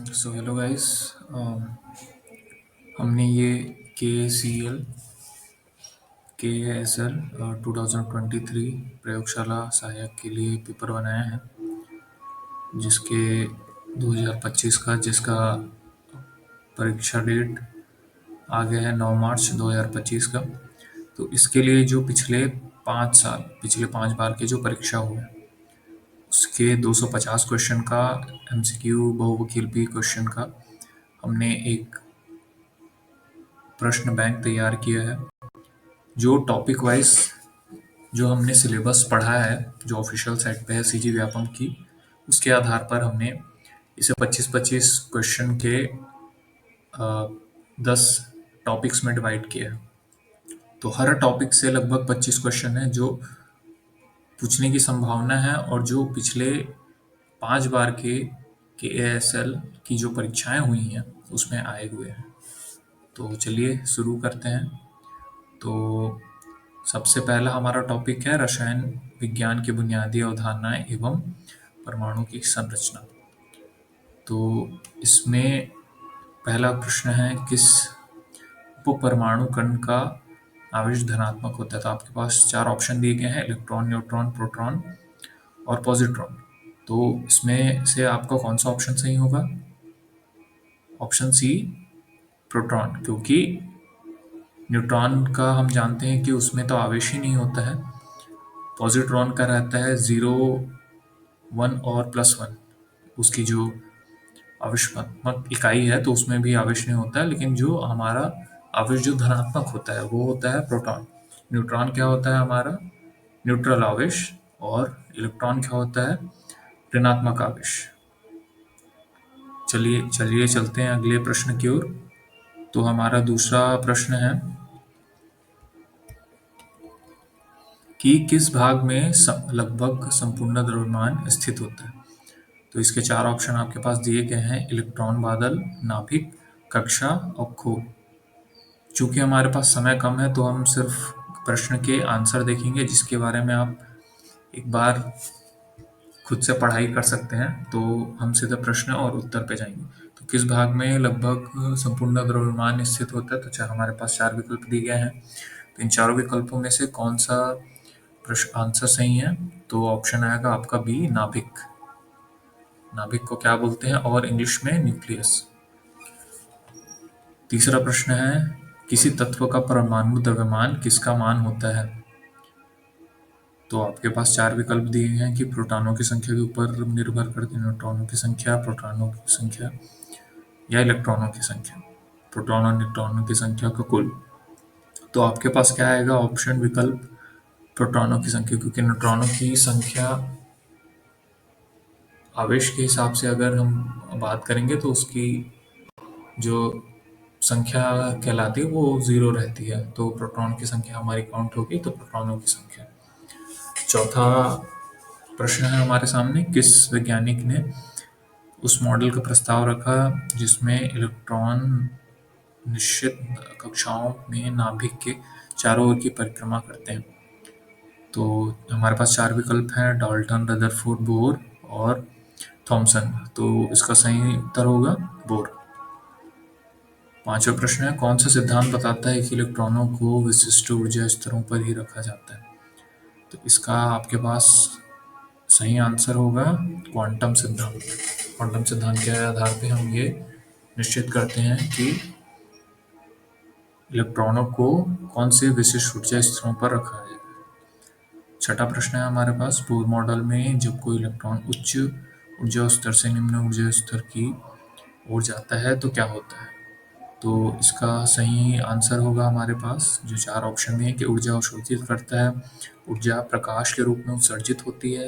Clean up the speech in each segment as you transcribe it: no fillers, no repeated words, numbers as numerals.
So hello guys. हमने ये के सी एल के एस एल 2023 प्रयोगशाला सहायक के लिए पेपर बनाया है, जिसके 2025 का जिसका परीक्षा डेट आ गया है 9 मार्च 2025 का। तो इसके लिए जो पिछले 5 बार के जो परीक्षा हुए हैं, उसके 250 क्वेश्चन का एमसीक्यू बहुविकल्पी क्वेश्चन का हमने एक प्रश्न बैंक तैयार किया है। जो टॉपिक वाइज जो हमने सिलेबस पढ़ा है, जो ऑफिशियल साइट पे है सीजी व्यापम की, उसके आधार पर हमने इसे 25-25 क्वेश्चन के 10 टॉपिक्स में डिवाइड किया है। तो हर टॉपिक से लगभग 25 क्वेश्चन है जो पूछने की संभावना है, और जो पिछले 5 बार के एएसएल की जो परीक्षाएं हुई हैं उसमें आए हुए हैं। तो चलिए शुरू करते हैं। तो सबसे पहला हमारा टॉपिक है रसायन विज्ञान की बुनियादी अवधारणाएं एवं परमाणु की संरचना। तो इसमें पहला प्रश्न है, किस उपपरमाणु कण का आवेश धनात्मक होता है? तो आपके पास 4 ऑप्शन दिए गए हैं: इलेक्ट्रॉन, न्यूट्रॉन, प्रोटॉन और पॉजिट्रॉन। तो इसमें से आपका कौन सा ऑप्शन सही होगा? ऑप्शन सी, प्रोटॉन, क्योंकि न्यूट्रॉन का हम जानते हैं कि उसमें तो आवेश ही नहीं होता है। पॉजिट्रॉन का रहता है 0, 1 और +1, उसकी जो आवेशात्मक इकाई है, तो उसमें भी आवेश नहीं होता है। लेकिन जो हमारा आवेश जो धनात्मक होता है वो होता है प्रोटॉन। न्यूट्रॉन क्या होता है? हमारा न्यूट्रल आवेश। और इलेक्ट्रॉन क्या होता है? ऋणात्मक आवेश। चलिए चलिए चलते हैं अगले प्रश्न की ओर। तो हमारा दूसरा प्रश्न है कि किस भाग में लगभग संपूर्ण द्रव्यमान स्थित होता है? तो इसके 4 ऑप्शन आपके पास दिए गए हैं: इलेक्ट्रॉन बादल, नाभिक, कक्षा और खोल। चूंकि हमारे पास समय कम है तो हम सिर्फ प्रश्न के आंसर देखेंगे, जिसके बारे में आप एक बार खुद से पढ़ाई कर सकते हैं। तो हम सीधे प्रश्न और उत्तर पे जाएंगे। तो किस भाग में लगभग संपूर्ण द्रव्यमान स्थित होता है? तो हमारे पास 4 विकल्प दिए गए हैं। तो इन चारों विकल्पों में से कौन सा प्रश्न आंसर सही है? तो ऑप्शन आएगा आपका बी, नाभिक। नाभिक को क्या बोलते हैं? और इंग्लिश में न्यूक्लियस। तीसरा प्रश्न है, किसी तत्व का परमाणु द्रव्यमान किसका मान होता है? तो आपके पास 4 विकल्प दिए हैं कि प्रोटॉनों की संख्या के ऊपर निर्भर करती है न्यूट्रॉनों की संख्या, प्रोटॉनों की संख्या या इलेक्ट्रॉनों की संख्या। प्रोटॉन और न्यूट्रॉनों की संख्या का कुल। तो आपके पास क्या आएगा? ऑप्शन विकल्प प्रोटॉनों की संख्या, क्योंकि न्यूट्रॉनों की संख्या आवेश के हिसाब से अगर हम बात करेंगे तो उसकी जो संख्या कहलाती है वो 0 रहती है। तो प्रोटॉन की संख्या हमारी काउंट होगी, तो प्रोटॉनों की संख्या। चौथा प्रश्न है हमारे सामने, किस वैज्ञानिक ने उस मॉडल का प्रस्ताव रखा जिसमें इलेक्ट्रॉन निश्चित कक्षाओं में नाभिक के चारों ओर की परिक्रमा करते हैं? तो हमारे पास 4 विकल्प हैं: डाल्टन, रदरफोर्ड, बोर और थॉमसन। तो इसका सही उत्तर होगा बोर। पांचवा प्रश्न है, कौन सा सिद्धांत बताता है कि इलेक्ट्रॉनों को विशिष्ट ऊर्जा स्तरों पर ही रखा जाता है? तो इसका आपके पास सही आंसर होगा क्वांटम सिद्धांत। क्वांटम सिद्धांत के आधार पे हम ये निश्चित करते हैं कि इलेक्ट्रॉनों को कौन से विशिष्ट ऊर्जा स्तरों पर रखा जाए। छठा प्रश्न है हमारे पास, बोर मॉडल में जब कोई इलेक्ट्रॉन उच्च ऊर्जा स्तर से निम्न ऊर्जा स्तर की ओर जाता है तो क्या होता है? तो इसका सही आंसर होगा हमारे पास जो 4 ऑप्शन में है कि ऊर्जा अवशोषित करता है, ऊर्जा प्रकाश के रूप में उत्सर्जित होती है,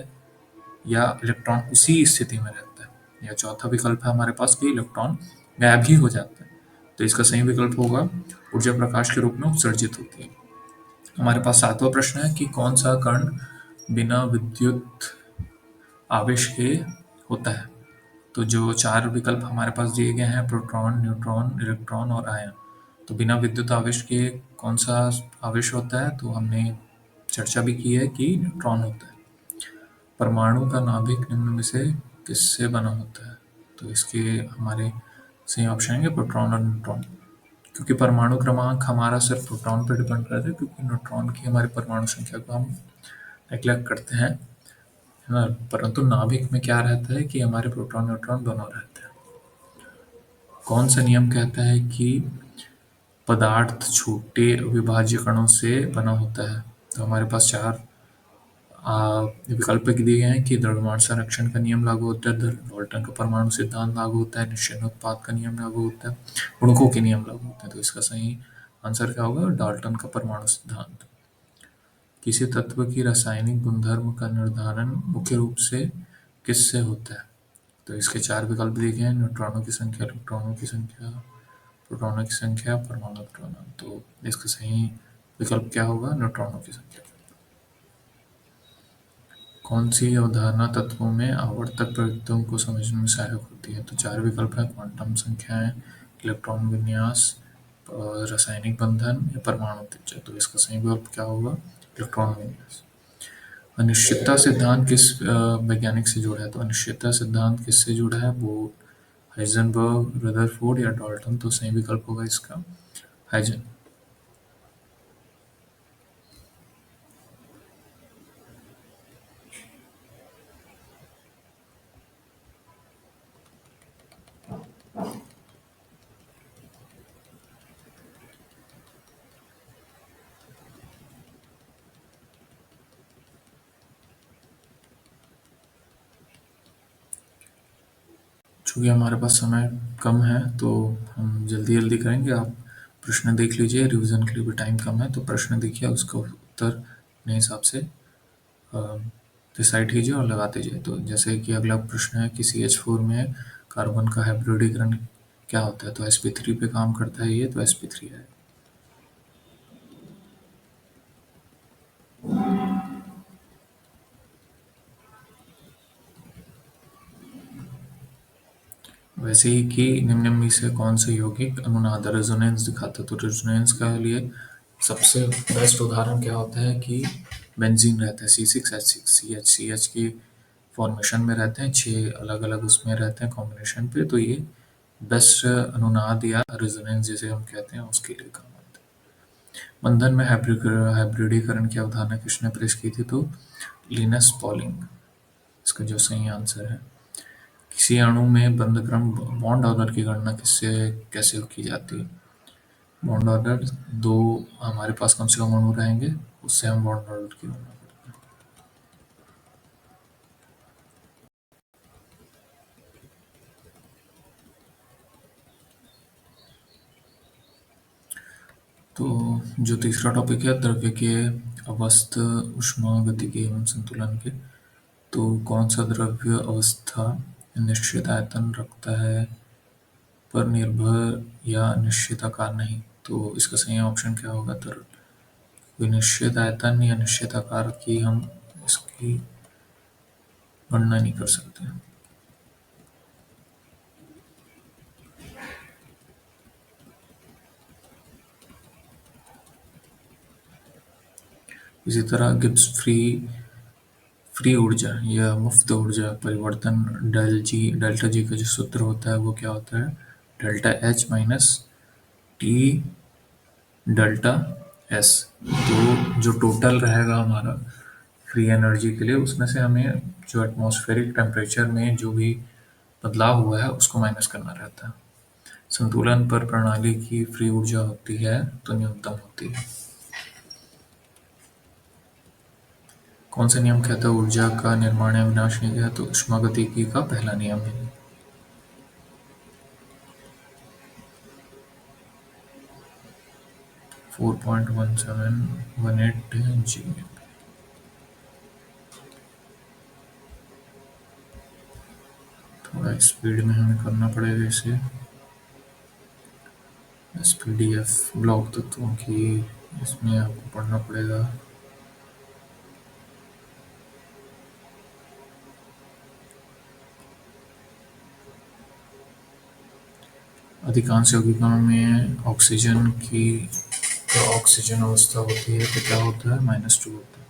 या इलेक्ट्रॉन उसी स्थिति में रहता है, या चौथा विकल्प है हमारे पास कि इलेक्ट्रॉन गायब ही हो जाता है। तो इसका सही विकल्प होगा ऊर्जा प्रकाश के रूप में उत्सर्जित होती है। हमारे पास 7वां प्रश्न है कि कौन सा कण बिना विद्युत आवेश के होता है? तो जो 4 विकल्प हमारे पास दिए गए हैं, प्रोटॉन, न्यूट्रॉन, इलेक्ट्रॉन और आयन। तो बिना विद्युत आवेश के कौन सा आवेश होता है? तो हमने चर्चा भी की है कि न्यूट्रॉन होता है। परमाणु का नाभिक निम्न में से किससे बना होता है? तो इसके हमारे सही ऑप्शन आएंगे प्रोटॉन और न्यूट्रॉन। क्योंकि परमाणु क्रमांक हमारा सिर्फ प्रोटॉन पर डिपेंड करता है, क्योंकि न्यूट्रॉन की हमारी परमाणु संख्या को हम नेग्लेक्ट करते हैं, है ना। परंतु नाभिक में क्या रहता है कि हमारे प्रोटॉन न्यूट्रॉन दोनों रहते हैं। कौन सा नियम कहता है कि पदार्थ छोटे अविभाज्य कणों से बना होता है? तो हमारे पास चार विकल्प दिए गए हैं कि द्रव्यमान संरक्षण का नियम लागू होता है, डाल्टन का परमाणु सिद्धांत लागू होता है, निश्चय उत्पाद का नियम लागू होता है, गुणकों के नियम लागू होते हैं। तो इसका सही आंसर क्या होगा? डाल्टन का परमाणु सिद्धांत। किसी तत्व की रासायनिक गुणधर्म का निर्धारण मुख्य रूप से किससे होता है? तो इसके चार विकल्प दिए गए हैं: न्यूट्रॉनों की संख्या, इलेक्ट्रॉनों की संख्या, प्रोटॉनों की संख्या, परमाणु क्रमांक। तो इसका सही विकल्प क्या होगा? न्यूट्रॉनों की संख्या। कौन सी अवधारणा तत्वों में आवर्तक प्रवृत्तियों को समझने में सहायक होती है? तो चार विकल्प हैं: क्वांटम संख्याएं, इलेक्ट्रॉन विन्यास, रासायनिक बंधन या परमाणु त्रिज्या। तो इसका सही विकल्प क्या होगा? इलेक्ट्रॉन विन्यास। अनिश्चितता सिद्धांत किस वैज्ञानिक से जुड़ा है? तो अनिश्चितता सिद्धांत किससे जुड़ा है? वो हाइजेनबर्ग, रदरफोर्ड या डाल्टन। तो सही विकल्प होगा इसका हाइजन। चूँकि हमारे पास समय कम है तो हम जल्दी जल्दी करेंगे। आप प्रश्न देख लीजिए, रिवीजन के लिए भी टाइम कम है, तो प्रश्न देखिए, उसका उत्तर अपने हिसाब से डिसाइड कीजिए और लगाते जाइए। तो जैसे कि अगला प्रश्न है कि CH4 में कार्बन का हाइब्रिडीकरण क्या होता है? तो sp3 पे काम करता है ये, तो sp3 है। वैसे ही कि निम्न में से कौन से यौगिक अनुनाद रेजोनेंस दिखाता है? तो रेजोनेंस का लिए सबसे बेस्ट उदाहरण क्या होता है कि बेंजीन रहता है, C6H6 CH की फॉर्मेशन में रहते हैं, 6 अलग अलग उसमें रहते हैं कॉम्बिनेशन पे। तो ये बेस्ट अनुनाद या रेजोनेंस जिसे हम कहते हैं उसके लिए काम आता है। बंधन में हाइब्रिडीकरण की अवधारणा किसने पेश की थी? तो लिनस पॉलिंग इसका जो सही आंसर है। किसी अणु में बंध क्रम बॉन्ड ऑर्डर की गणना किससे कैसे की जाती है? बॉन्ड ऑर्डर दो हमारे पास कम से कम अणु रहेंगे, उससे हम बॉन्ड ऑर्डर की गणना करते हैं। तो जो तीसरा टॉपिक है द्रव्य के अवस्थ ऊष्मागतिकी एवं संतुलन के, तो कौन सा द्रव्य अवस्था निश्चित आयतन रखता है पर निर्भर या निश्चित आकार नहीं? तो इसका सही ऑप्शन क्या होगा? तरल। कोई निश्चित आयतन या निश्चित आकार की हम इसकी गणना नहीं कर सकते। इसी तरह गिब्स फ्री फ्री ऊर्जा या मुफ्त ऊर्जा परिवर्तन डेल्टा जी का जो सूत्र होता है वो क्या होता है? Delta H minus T delta S. तो जो टोटल रहेगा हमारा फ्री एनर्जी के लिए, उसमें से हमें जो एटमॉस्फेरिक टेम्परेचर में जो भी बदलाव हुआ है उसको माइनस करना रहता है। संतुलन पर प्रणाली की फ्री ऊर्जा होती है तो न्यूनतम होती है। कौन सा नियम कहता है ऊर्जा का निर्माण या विनाश नहीं है? तो ऊष्मागतिकी का पहला नियम है। 4.1718 जी। थोड़ा स्पीड में हमें करना पड़ेगा इसे। SPDF ब्लॉक तत्वों की इसमें आपको पढ़ना पड़ेगा। अधिकांश यौगिकों में ऑक्सीजन की जो ऑक्सीजन अवस्था होती है तो क्या होता है? -2 होता है।